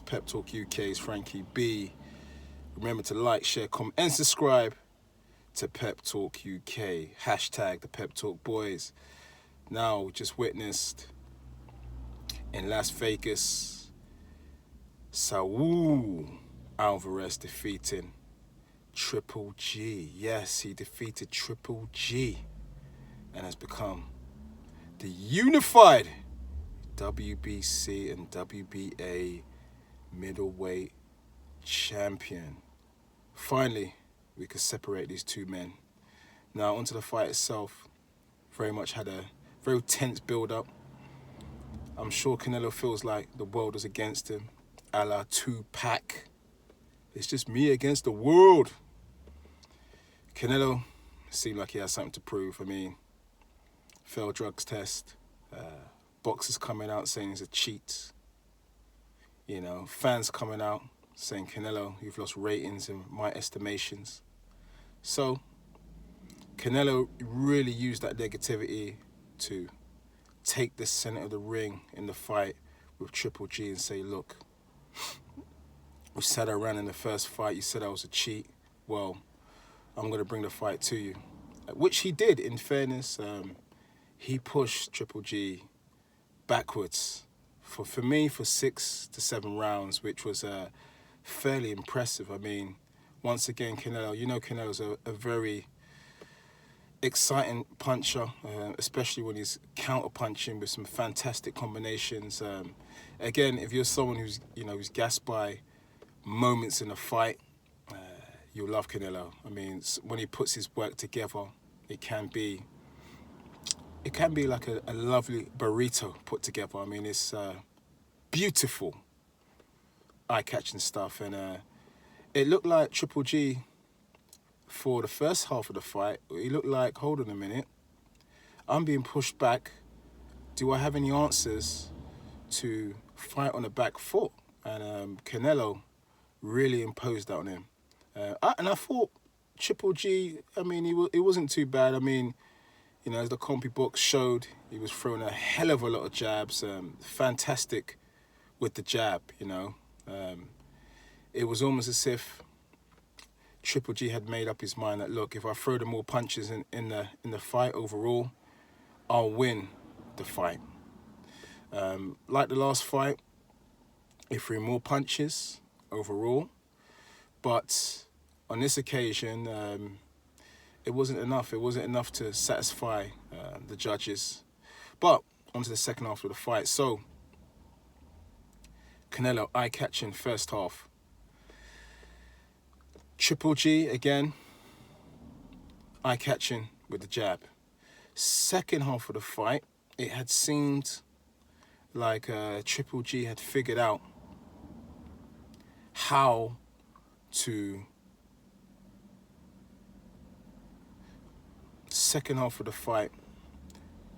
Pep Talk UK's Frankie B. Remember to like, share, comment, and subscribe to Pep Talk UK. Hashtag the Pep Talk Boys. Now, we just witnessed in Las Vegas, Saul Alvarez defeating Triple G. Yes, he defeated Triple G and has become the unified WBC and WBA middleweight champion. Finally, we could separate these two men. Now, onto the fight itself. Very much had a very tense build-up. I'm sure Canelo feels like the world is against him, a la Tupac. It's just me against the world. Canelo seemed like he has something to prove. I mean, failed drugs test, boxers coming out saying he's a cheat. You know, fans coming out saying, Canelo, you've lost ratings in my estimations. So, Canelo really used that negativity to take the center of the ring in the fight with Triple G and say, look, we said I ran in the first fight, you said I was a cheat. Well, I'm going to bring the fight to you. Which he did, in fairness. He pushed Triple G backwards for me for 6 to 7 rounds, which was fairly impressive. I mean, once again, Canelo, you know Canelo's a very exciting puncher, especially when he's counter-punching with some fantastic combinations. Again, if you're someone who's gassed by moments in a fight, you'll love Canelo. I mean, when he puts his work together, it can be like a lovely burrito put together. I mean, it's beautiful, eye-catching stuff. And it looked like Triple G, for the first half of the fight, he looked like, hold on a minute, I'm being pushed back. Do I have any answers to fight on the back foot? And Canelo really imposed that on him. And I thought Triple G, I mean, it wasn't too bad. I mean, you know, as the compy box showed, he was throwing a hell of a lot of jabs. Fantastic with the jab, you know. It was almost as if Triple G had made up his mind that, look, if I throw the more punches in the fight overall, I'll win the fight. Like the last fight, he threw more punches overall, but on this occasion, it wasn't enough. It wasn't enough to satisfy the judges. But onto the second half of the fight. So, Canelo, eye-catching first half. Triple G, again, eye-catching with the jab. Second half of the fight, it had seemed like Triple G had figured out how to... Second half of the fight,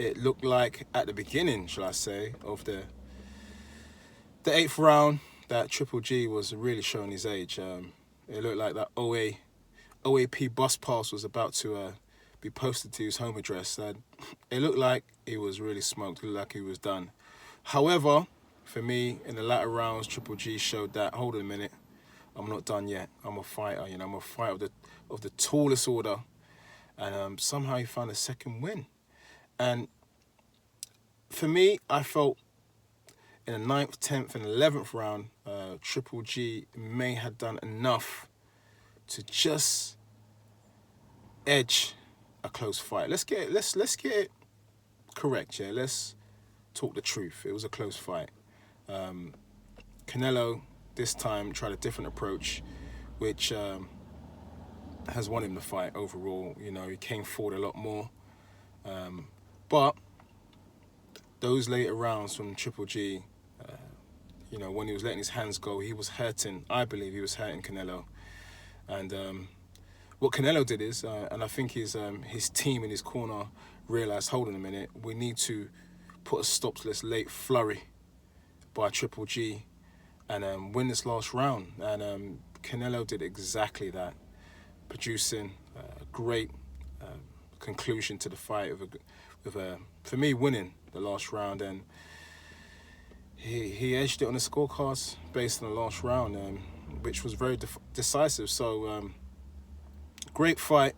it looked like at the beginning, shall I say, of the 8th round, that Triple G was really showing his age. It looked like that OAP bus pass was about to be posted to his home address. And it looked like he was really smoked. It looked like he was done. However, for me, in the latter rounds, Triple G showed that, hold on a minute, I'm not done yet. I'm a fighter, you know, I'm a fighter of the tallest order. And somehow he found a second win. And for me, I felt in the 9th, 10th, and 11th round, Triple G may have done enough to just edge a close fight. Let's get it correct, yeah. Let's talk the truth. It was a close fight. Canelo this time tried a different approach, which has won him the fight overall. You know, he came forward a lot more. But those later rounds from Triple G, you know, when he was letting his hands go, he was hurting. I believe he was hurting Canelo. And what Canelo did is, and I think his team in his corner realized, hold on a minute, we need to put a stop to this late flurry by Triple G and win this last round. And Canelo did exactly that, producing a great conclusion to the fight with for me, winning the last round. And he edged it on the scorecards based on the last round, which was very decisive. So great fight.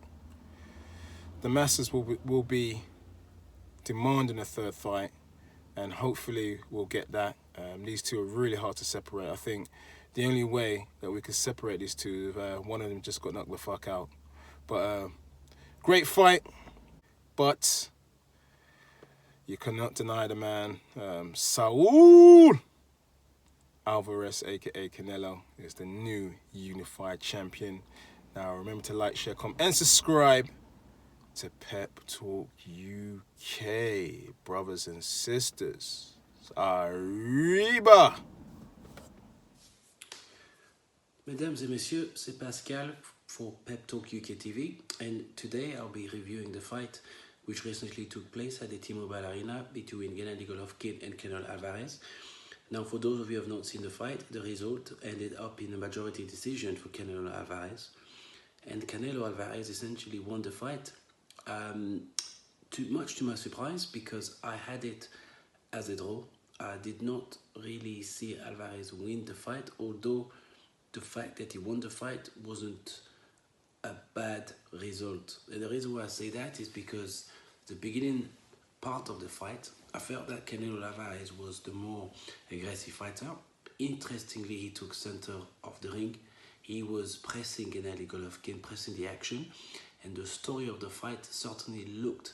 The masses will be demanding a third fight, and hopefully we'll get that. These two are really hard to separate. I think the only way that we could separate these two if one of them just got knocked the fuck out. But great but you cannot deny the man, Saul Alvarez, aka Canelo, is the new unified champion. Now remember to like, share, comment, and subscribe to Pep Talk UK, brothers and sisters. Arriba! Mesdames et messieurs, c'est Pascal for Pep Talk UK TV, and today I'll be reviewing the fight which recently took place at the T-Mobile Arena between Gennady Golovkin and Canelo Alvarez. Now, for those of you who have not seen the fight, the result ended up in a majority decision for Canelo Alvarez, and Canelo Alvarez essentially won the fight, much to my surprise, because I had it as a draw. I did not really see Alvarez win the fight, although the fact that he won the fight wasn't a bad result. And the reason why I say that is because the beginning part of the fight, I felt that Canelo Alvarez was the more aggressive fighter. Interestingly, he took center of the ring. He was pressing Gennady Golovkin, pressing the action, and the story of the fight certainly looked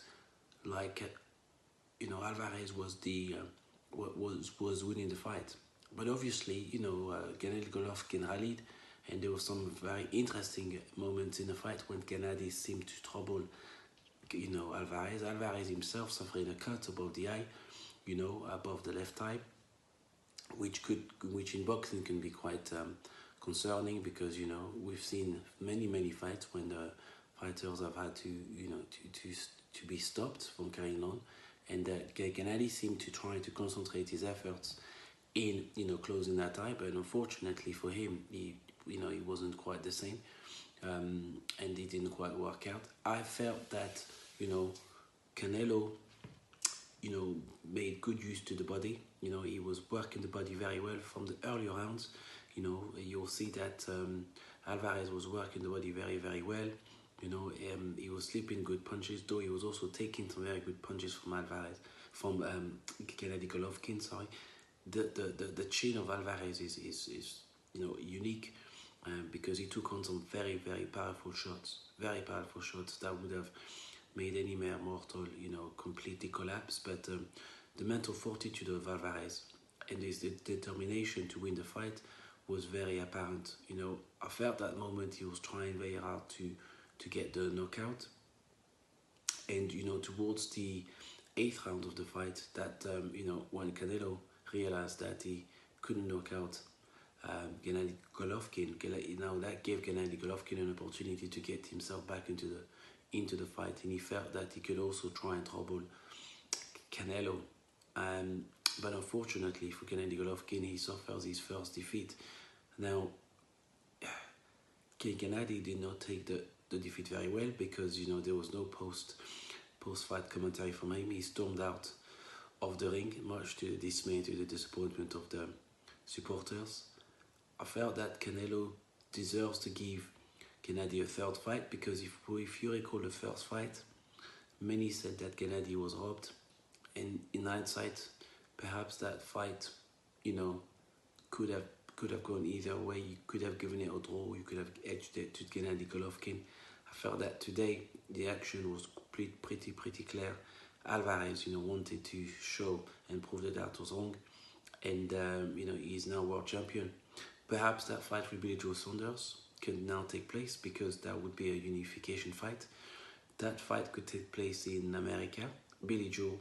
like Alvarez was was winning the fight. But obviously, Gennady Golovkin rallied, and there were some very interesting moments in the fight when Gennady seemed to trouble, Alvarez. Alvarez himself suffering a cut above the eye, above the left eye, which in boxing can be quite concerning, because we've seen many fights when the fighters have had to be stopped from carrying on, and Gennady seemed to try to concentrate his efforts in closing that eye, but unfortunately for him, he wasn't quite the same, and it didn't quite work out. I felt that Canelo made good use to the body. He was working the body very well from the earlier rounds. You'll see that Alvarez was working the body very well. He was slipping good punches, though he was also taking some very good punches from Gennady Golovkin, sorry. The chin of Alvarez is unique, because he took on some very powerful shots, that would have made any mere mortal completely collapse. But the mental fortitude of Alvarez and his determination to win the fight was very apparent. I felt that moment he was trying very hard to get the knockout, and towards the 8th round of the fight, that when Canelo realized that he couldn't knock out Gennady Golovkin, now that gave Gennady Golovkin an opportunity to get himself back into the fight, and he felt that he could also try and trouble Canelo. But unfortunately for Gennady Golovkin, he suffers his first defeat. Now, Gennady did not take the defeat very well, because there was no post-fight commentary from him. He stormed out of the ring, much to the dismay, to the disappointment of the supporters. I felt that Canelo deserves to give Gennady a third fight, because if you recall the first fight, many said that Gennady was robbed, and in hindsight, perhaps that fight, could have gone either way. You could have given it a draw, you could have edged it to Gennady Golovkin. I felt that today the action was pretty clear. Alvarez, wanted to show and prove that that was wrong, and he is now world champion. Perhaps that fight with Billy Joe Saunders could now take place, because that would be a unification fight. That fight could take place in America. Billy Joe,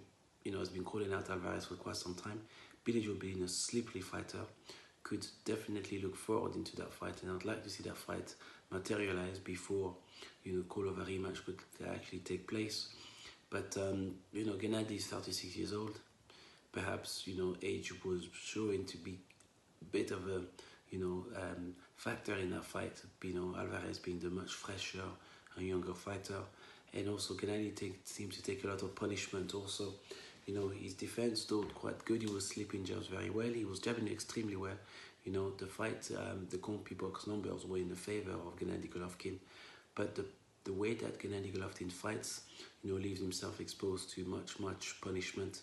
has been calling out Alvarez for quite some time. Billy Joe, being a slippery fighter, could definitely look forward into that fight, and I'd like to see that fight materialize before call of a rematch could actually take place. But Gennady is 36 years old. Perhaps age was showing to be a bit of a factor in that fight. Alvarez being the much fresher and younger fighter, and also Gennady seems to take a lot of punishment also, You know, his defense looked quite good. He was slipping jabs very well. He was jabbing extremely well. You know, the fight, the CompuBox numbers were in the favor of Gennady Golovkin, but the way that Gennady Golovkin fights, you know, leaves himself exposed to much punishment,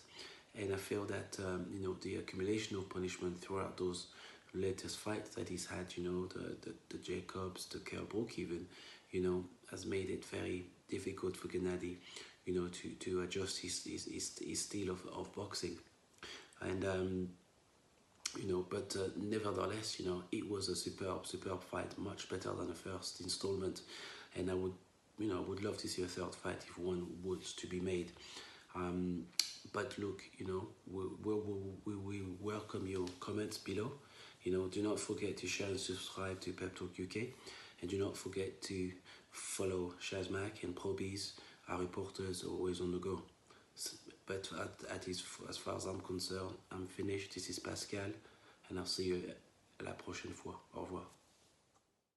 and I feel that you know, the accumulation of punishment throughout those latest fights that he's had, you know, the Jacobs, the Kerbrook even, you know, has made it very difficult for Gennady, you know, to adjust his style of boxing, and you know, but nevertheless, you know, it was a superb fight, much better than the first installment, and I would, you know, would love to see a third fight if one was to be made. But look, you know, we welcome your comments below. You know, do not forget to share and subscribe to Pep Talk UK, and do not forget to follow Shazmak and Probies. Our reporters are always on the go. But as far as I'm concerned, I'm finished. This is Pascal, and I'll see you la prochaine fois. Au revoir.